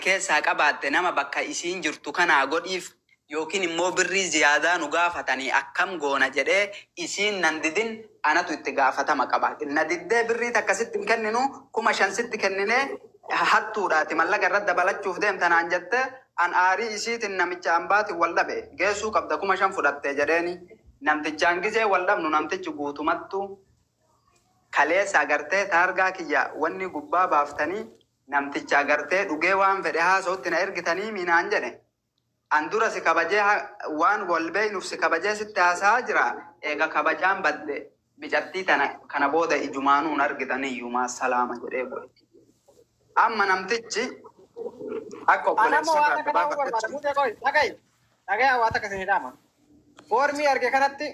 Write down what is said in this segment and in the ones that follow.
keessa qabaatte nama bakka isiin jirtu kana godhiif yookiin immoo birrii ziyaadaa nu gaafatanii akkam goona jedhee isiin nan didin anatu itti gaafatama qaba. Na diddee birrii takkasitti hin kenninu 5,000 kenninee hattuudhaati mallaqa irratti dabalachuuf deemtanaan jette an aarii isiitiin namicha ambaati wal dhabe geessuu qabda 5,000 fudhatte jedheeni namtichaan gisee wal dhabnu namtichi guutumattu kaleessa agartee taargaa kiyya wanni gubbaa baaftanii namticha agartee dhugee waan fedhe haasa'utti na ergitanii miinaan jedhe. Andura si kabajee waan wal beeynuuf si kabajee sitti haasaa jira. Eega kabajaan badde bicattii kana booda ijumaanuun argitaniyyuu maa salaama jedhee godhe. Amma namtichi akka obboleessa dhagaya waa takka isin hidhaama. Foormii arge kanatti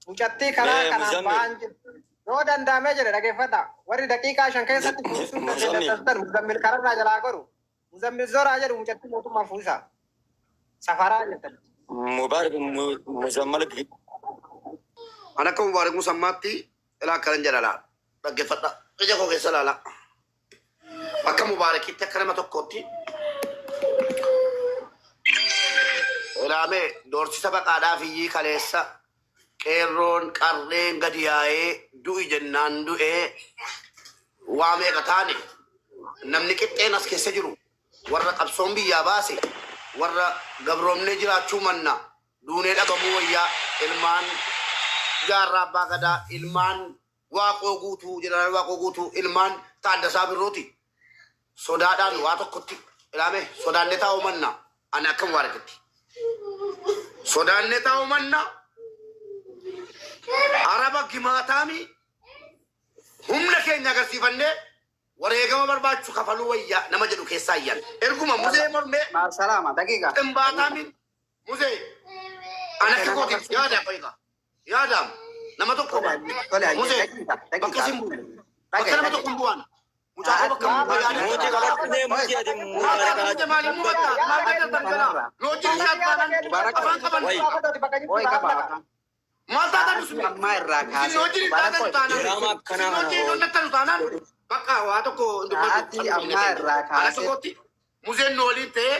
mucattii karaa kanaan ba'an jiru. Yoo danda'amee jedhe dhageeffadha. Warri daqiiqaa 5 keessatti fuusuun dandeettan muzammil kararraa jalaa godhu. Muzammil zoraa jedhu mucattii mootummaa fuusaa. Safaraa jettan. Mubaarak Muzammal Ana akka Mubaarak Musammaatti ilaa akkanan jedhalaa dhaggeeffadha. Ija koo keessa ilaala. Akka Mubaarakitti akka nama tokkootti ilaamee doorsisa baqaadhaa fiyyii kaleessa qeerroon qarreen gadi yaa'ee du'i jennaan du'ee waa meeqa taane namni qixxeen as keessa jiru warra qabsoon biyyaa baase warra gabroomnee jiraachuu manna duunee dhabamuu wayyaa ilmaan jaarraa abbaa gadaa ilmaan waaqoo guutuu jeneraal waaqoo guutuu ilmaan Taaddasaa Birruuti sodaadhaan waa tokkotti ilaame sodaannee taa'uu manna ani akka Mubaarakitti sodaannee taa'uu manna araba gimaataami humna keenya agarsiifannee wareegama barbaachisu kafaluu wayyaa nama jedhu keessaa iyyan erguma muzee mormee salaama daqiiqa ximbaataami muzee ana akka kootiif yaada qoyqa yaadaam nama tokko muzee bakka sin buune bakka nama tokko hin bu'an mucaaqoo bakka muka yaada Muti qabatee muti ati muka maali mumata maal keessa daldala loojii shaakaanan afaan qaban maal taatan dhusme ammaa irraa kaasee sinoojiin taatan Dirama taanaan akkanaa sinoojiin onnattan taanaan bakka waa tokko Haati ammaa irraa kaasee tokkotti muzeen waliin ta'ee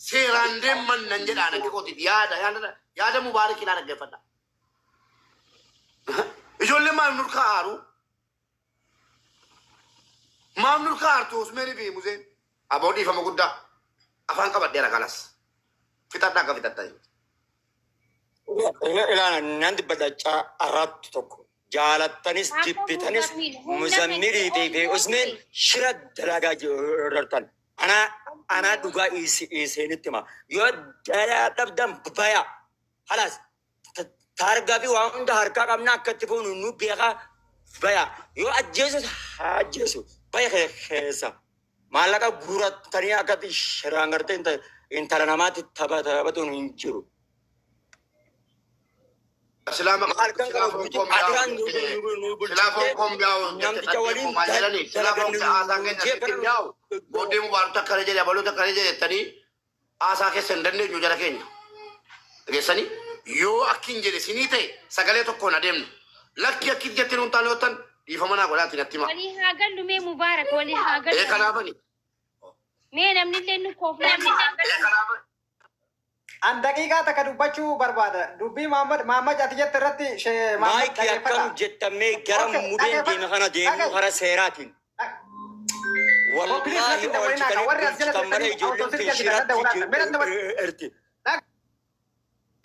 seeraan deeman nan jedhaan akka kootiif yaada Mubaarak ilaa dhaggeeffadha. Ijoollee maal nurkaa aaru maal nurkaa aartu Usmeenii fi muzeen aboo dhiifama guddaa afaan qabadheera kanas fixadhaa akka fixatta. ilaana nan dibbadachaa arrattu tokko jaalattanis jibbitanis Muzammilii fi Usmeen shira dalagaa jirtan ana dhugaa isinitti hima yoo dalaa dhabdan baya halas taargaa fi waan hunda harkaa qabna akkatti fuunu nu beekaa baya yoo ajjeesu ajjeesu baya keessa maallaqa guurattanii akkatti shiraan gartee intala namaatti taphatuun hin jiru. Selama bodi Mubarak takkana jedhe abaluu takkana jedhettanii aasaa keessa hin dandeenyu jara keenya dhageessanii yoo akkin jedhe sinii ta'e sagalee tokkoon adeemnu lakki akkin jettee nuun taane yootan dhiifama naa godhaati natti hima. Walii haa gallu mee Mubaarak walii haa gallu. Kanaafani. Mee namni illee nu koofnaa. An daqiiqaa takka dubbachuu barbaada. Dubbii Mahammad ati jette irratti Maayikii akkam jettamee gara mudeen deeme kana deemuu kara seeraatiin. Wallaahi oolchitanii kan mana ijoolleen shiratti erti.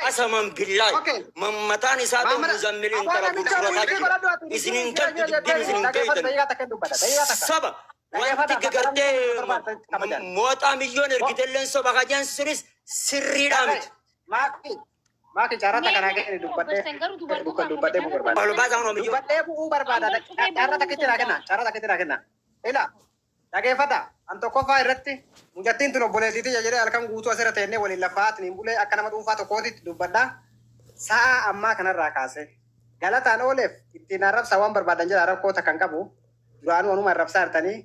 Asaman billaahi mammataan isaa ta'u Muzammiliin kara gurgurataa jiru. Isiniin galtu dubbiin isiniin beeytan. Saba wanti gagartee mooxaa milyoon ergitelleen soba kajaan sunis sirriidhaa miti. Maaki carrata kana gadi dubbadhee bu'uu barbaada. Olbaasaa hunoo miyyoo. Dubbadhee bu'uu barbaada. Carrata kitti naa kenna. Ila dhageeffata. An tokkoffaa irratti mucattiin tun obboleettiitii jedhee halkan guutuu asirra teennee waliin lafaatiin hin bulee akka nama dhuunfaa tokkootitti dubbadhaa. Sa'a ammaa kanarraa kaasee galataan ooleef ittiin arrabsaa waan barbaadan jedha rakkoota kan qabu duraanuu anuma arrabsaa jirtanii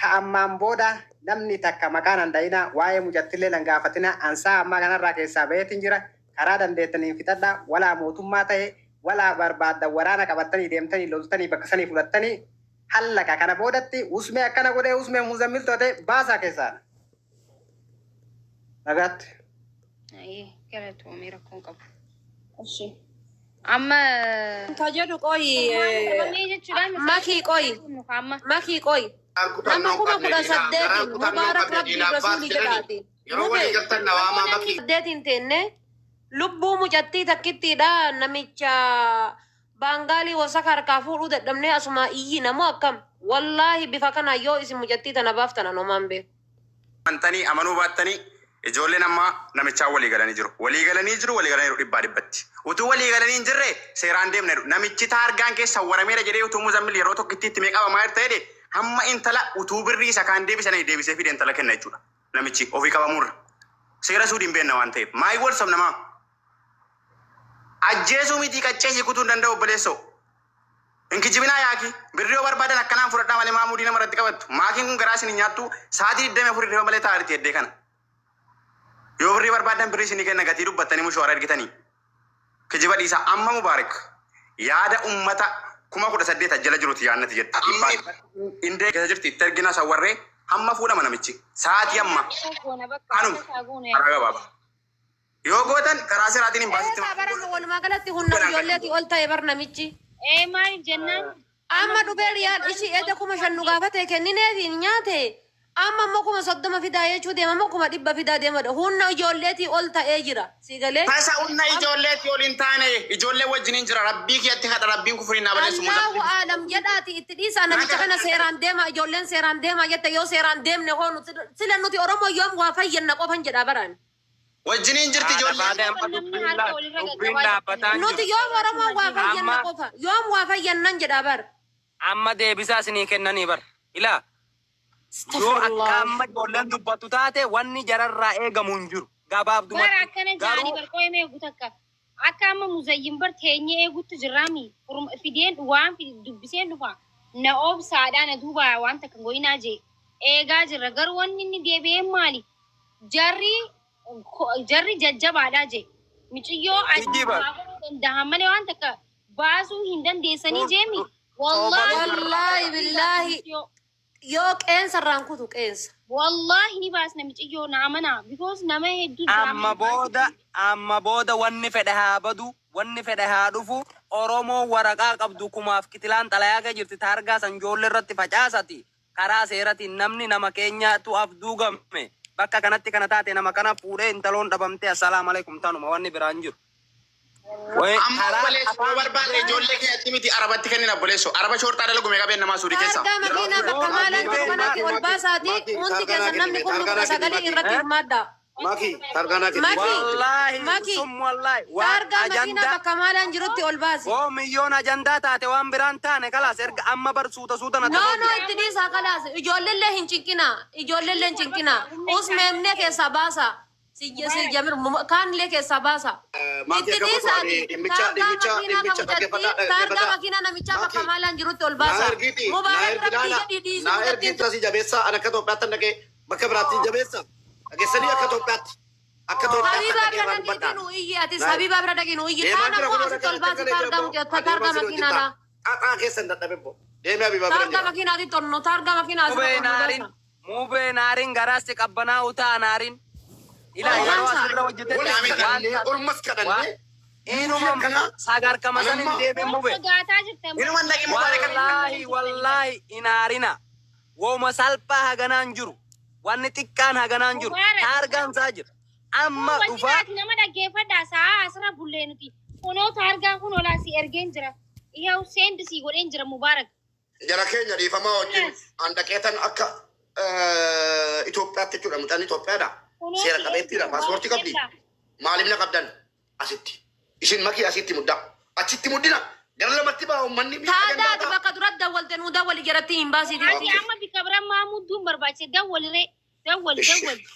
ka ammaan booda namni takka maqaan handa'ina waa'ee mucattillee nan gaafatina ansaa ammaa kanarraa keessaa baheetiin jira karaa dandeettaniin fixadha walaa mootummaa ta'e walaa barbaaddan waraana qabattanii deemtanii loltanii bakka sanii fudhattanii hallaqa kana boodatti usmee akkana godhee usmee Muzammil to'ate baasaa keessaa Nagaatti. Aye, galatoomii rakkoon qabu. Oshi. Amma Tajaajila qoyi. qabamee jechuudhaan Makii qoyi. amma Makii qoyi. Nama kuma 18 Mubaarak Rabbii Rasuulii jedhaati. Yeroo walii galtan na waamaa makii. 18 teenne lubbuu mucattii takkittiidha namicha Baangaalii wasa harkaa fuudhuu dadhabnee asuma iyyi namoo akkam. Wallaahi bifa kana yoo isin mucattii tana baaftana nomaan beeku. Amantanii amanuu baattanii ijoolleen ammaa namichaa walii galanii jiru. Walii galanii jiru dhibbaa dhibbatti. Utuu walii galanii hin jirre seeraan deemne namichi taargaan keessa warameera jedhee utuu Muzammil yeroo tokkitti itti meeqaa maayir ta'ee hamma intala utuu birrii isa kaan deebisanii deebisee fide intala kenna jechuudha. Namichi ofii qabamurra. Seera suudhiin beenna waan ta'eef. Maayii wal sabnamaa. Ajjeesuu miti qaccee kutuu hin danda'u obboleessoo. Inkijibinaa yaaki birrii yoo barbaadan akkanaan fudhadhaa malee maamudii nama irratti qabattu. Maakiin kun garaa isin nyaattu sa'aatii 24 irra malee taa'aati heddee kana. Yoo birrii barbaadan birrii isin kenna gatii dubbattanii mushaara ergitanii. Kijiba dhiisaa amma Mubaarak yaada ummata 18,000 jala jiruuti yaannati jedha. Indee keessa jirti itti ergina sawwarree hamma fuudhama namichi. Sa'aatii amma. Anuma. Karaa gabaabaa. Yoo gootan karaa seeraatiin hin baasitti. Walumaa galatti humna ijoolleetii ol ta'e bar namichi. maaliif jennaan Amma dhufee riyaan ishii edda 5,000 gaafate kennineetiin nyaate. Amma immoo 30 fidaa jechuu deema immoo 100 fidaa deemadha. Humna ijoolleetii ol ta'ee jira. Siigalee. Tasa humna ijoolleetii ol hin taane ijoollee wajjiniin jira. Rabbii keetti hadha rabbiin kufuriin naa baleessu Allahu aalam jedhaati itti dhiisaa namicha kana seeraan deema ijoolleen seeraan deema jette yoo seeraan deemne hoonu sila nuti Oromoo yoom waa fayyanna qofan jedha baraan. wajjiniin jirti ijoollee. Nuti yoom Oromoo waa fayyanna qofa yoom waa fayyannan jedha bar. Amma deebisaa isinii kennanii bar. Ilaa. Yoo akka amma ijoolleen dubbatu taate wanni jararraa eegamu hin jiru. Gabaabdumatti. bara akkana jaanii barqoo himee eegu takka akka amma muzayyin bar teenyee eegutti jirraami fideen waan dubbiseen dhufa na obsaadhaa na duuba waan takka goyinaa jee eegaa jirra garuu wanni inni deebi'ee maali jarri jajjabaadhaa jee michiyyoo dandahan malee waan takka baasuu hin dandeessanii jeemi Wallahi billahi yoo qeensa irraan kutu qeensa. wallahi ni baasna michiyyoo na amana because nama hedduu Amma booda wanni fedhe haa badu, wanni fedhe haa dhufu, Oromoo waraqaa qabdu kumaaf kitilaan xalayaa kee jirti taargaa san ijoollee irratti facaasati. Karaa seeratiin namni nama keenyaatu afduu gamme. Bakka kanatti kana taate nama kana fuudhee intaloon dhabamte assalaamu alaikum tanuma wanni biraan jiru. Amma obboleessoo barbaade ijoollee keetti miti arabatti kennina obboleessoo. Araba shoortaa dalagu meeqa been namaa suurii keessa. Taargaa makiinaa bakka maalaan dukkanatti ol baasaati hundi keessa namni kun lubbuudha sagalee irratti hirmaadda. Maki, targana kiti. Maki taargaa makiinaa bakka maalaan jirutti ol baasi. Oo milyoon ajandaa taate waan biraan taane kalaas erga amma bar suuta na No itti dhiisaa kalaas ijoolleellee hin cinqinaa usmeemnee keessaa baasa. Jamir kaanillee keessaa baasa. Itti dhiisaati taargaa makiinaa namichaa bakka maalaan jirutti ol baasa. Mubaarak rabbii jedhii dhiisi. Na ergiin jabeessa ana akka Itoophiyaatti dhaqee bakka biraatti jabeessa. Dhageessanii akka Itoophiyaatti. Akka Habiibaa bira dhaqii nu iyyi atis Habiibaa bira dhaqii nu iyyi kaana koo asitti ol baasi taargaa makiinaadha. Qaqaa keessa hin dadhabe bo. Deemee Habiibaa bira Taargaa makiinaati tonno taargaa makiinaati. Mubee naariin garaasti qabbanaa utaa naariin. Ilaa yeroo asirra hojjetetti Ormas kadhannee. inuma sagarkama san hin deebiin mubee. gaataa jirte Inuma dhaqi Mubaarak. Wallahi inaarina. Wooma salphaa haganaan jiru. Wanni xiqqaan haganaan jiru. Taargaan isaa jira. Amma dhufaa. nama dhaggeeffadhaa sa'a asirra bullee nuti kunoo taargaan kun olaa si ergeen jira iyyuu seendi si godheen jira Mubaarak Jara keenya dhiifamaa wajjin handaqeetan akka Itoophiyaatti jechuudha. Mucaan Itoophiyaadha. Seera qabeettiidha. Paaspoortii qabdi. Maaliif na qabdan? Asitti. Isin makii asitti muddaa. Achitti muddina. Gara lamatti baa uummanni Taadaati bakka duratti dawwalte nu dawwali jaratti hin baasiiti. ati amma bika bira maamudduun barbaachise dawwaliree dawwali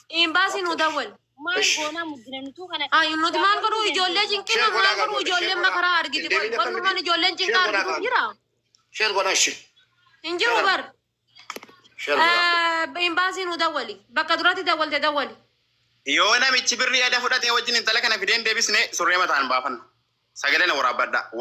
Hin baasi nu dawwali. maal goonaa muddina nutuu kana Nuti maal godhuu ijoollee cinqina maal godhuu ijoolleen makaraa argiti. Walumaan ijoolleen cinqaa argitu jira. Sheen godhaa ishee. Hin jiru bar. Sheen godhaa. Hin baasi nu dawwali. Bakka duratti dawwalte dawwali. Yoo namichi birrii ada fudhatee wajjin intala kana fideen deebisne surree mataan baafanna. sagaleen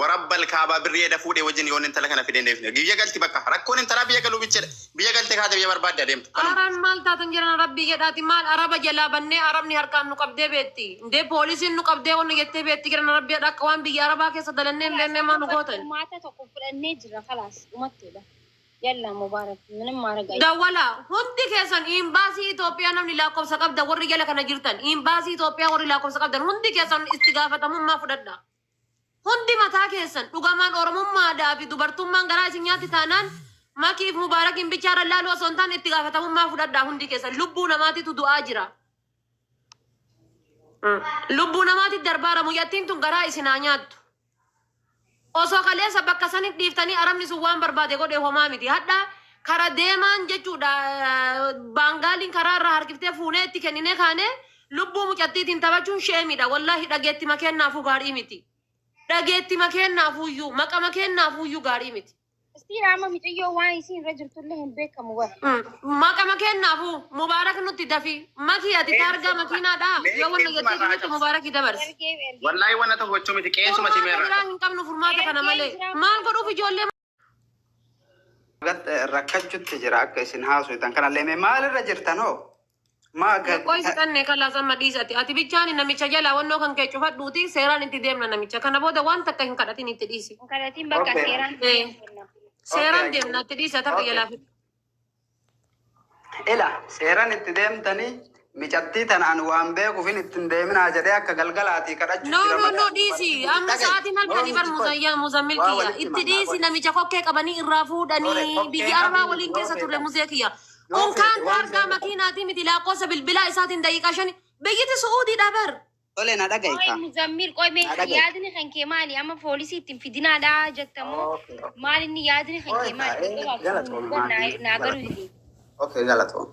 warabbal kaabaa birrii eda fuudhee wajjin yoon intala kana fideen deefne biyya galti bakka rakkoon intala biyya galuu bicheedha biyya galte kaate biyya barbaadde adeemtu. Araan maal taatan jiran rabbii jedhaati maal araba jalaa bannee arabni harkaan nu qabdee beetti indee poolisiin nu qabdee wannu jettee beetti jiran rabbii jedha akka waan biyya arabaa keessa dalannee hin beekne maa nu gootan. Maata tokko fudhannee jira kalaas dhumatteedha. Yalla mubaarak ምንም ማረጋ dawala hundi keessan imbaasii Itoophiyaa namni lakkoofsa qabda warri jala kana jirtan imbaasii Itoophiyaa warri lakkoofsa qabdan hundi keessan itti gaafatamummaa fudhadha. Hundi mataa keessan dhugamaan oromummaadhaa fi dubartummaan garaa isin nyaatti taanaan makiif mubaarakiin bichaara laaluu osoo hin taane itti gaafatamummaa fudhadhaa hundi keessan lubbuu namaatitu du'aa jira. Lubbuu namaatitti darbaara muyyattiin tun garaa isin haa nyaattu. Osoo kaleessa bakka sanitti dhiiftanii arabni sun waan barbaade godhee homaa miti. Hadda kara deemaan jechuudha baangaaliin karaa irraa harkiftee fuunee itti kennine kaane lubbuu mucattiitiin taphachuun sheemidha. Wallaahi dhageetti makeennaafuu gaarii miti. Dhageetti makeennaafuu maqa makeennaafuu gaarii miti. Istiiraama miciyoo waan isin irra jirtullee hin beekamu war. Maqa makeennaafuu mubaarak nutti dafi makii ati taargaa makiinaadha yoo wanna jettee nutti mubaarakii dabarsi. Wallaahi wanna tokko gochuu miti qeensuma si meerra. Biraa hin qabnu furmaata kana malee maal godhuuf ijoollee. Rakkachuutti jira akka isin haasoftan kanallee maalirra jirtan hoo? Qoisi xannee kalaas amma dhiisati. Ati bichaan namicha jalaa wannoo kan kee cufadhuuti seeraan itti deemna namicha. Kana booda waan takka hin kadhatin itti dhiisi. Kadhatiin bakka seeraan Seeraan deemna itti dhiisa takka jalaa fi. Ila seeraan itti deemtanii micattii tanaan waan beekuufin ittiin deeminaa jedhee akka galgalaatii kadhachuu No dhiisi. Amma sa'aatiin halkanii bar muzammil kiyya. Itti dhiisi namicha kokkee qabanii irraa fuudhanii biyya arabaa waliin keessa turre muzee kiyya. Unkaan taargaa makiinaatii miti lakkoofsa bilbilaa isaatiin daqiiqaa shani biyyatti su'uudiidha bar. Tole na dhagaita. Qoy muzammil qoy mee yaadni kan kee maali amma poolisii ittiin fidinaadha jettamoo maali inni yaadni kan kee maali naa garuu didi. Okay galatoo.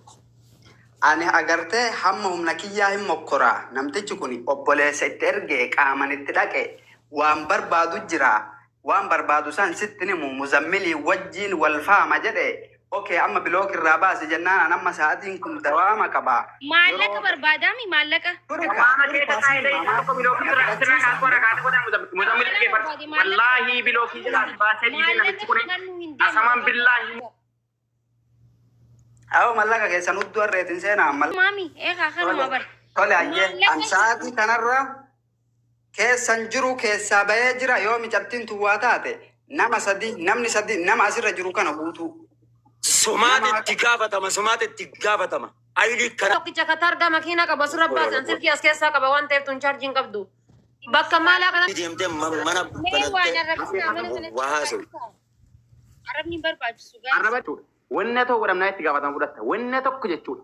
Ani agartee hamma humna kiyyaa hin mokkoraa namtichi kun obboleessa itti ergee qaaman itti dhaqe waan barbaadu jira waan barbaadu san sitti himu muzammilii wajjiin wal faama jedhe. Okay, amma bilook irraa baasi jennaan amma sa'aatiin kun dawaama qaba. Maallaqa barbaadami maallaqa. Wallaahi bilookii jira baasee dhiisee namichi kun asamaan billaahi. Awo mallaqa keessan hudduu harreetiin seenaa Maami eegaa kanuma bar. Tole ayyee an sa'aatii kanarra keessan jiru keessaa bahee jira yoo micattiin tuwwaa taate namni sadi nama asirra jiru kana guutuu. Somaatitti gaafatama. Ayilii kana. Tokkicha katargaa makiinaa qaba surra baasan silkii as keessaa qaba waan ta'eef tun chaarjiin qabdu. Bakka maalaa kana. Deemtee mana waa haasa'u. Arabni barbaachisu Arraba jechuudha. Wanna tokko godhamnaa itti gaafatamu fudhatta. Wanna tokko jechuudha.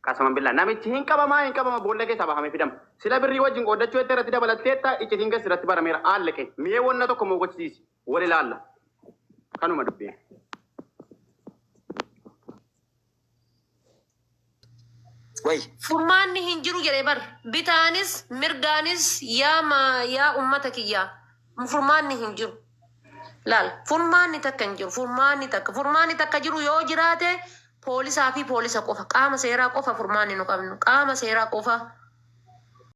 Qasaman billaa namichi hin qabama boolla keessaa bahamee fidama. Sila birrii wajjin qooddachuu irratti dabalatteetta iccitiin keessa irratti barameera aallaqe. Mi'ee wanna tokko moo gochisiisi. Wal ilaalla. Kanuma dubbee. Furmaanni hin jiru jedhee bar bitaanis mirgaanis yaa ummata kiyyaa furmaanni hin jiru. Laal furmaanni takka hin jiru furmaanni takka jiru yoo jiraate poolisaa fi poolisa qofa qaama seeraa qofa furmaanni nu qabnu qaama seeraa qofa.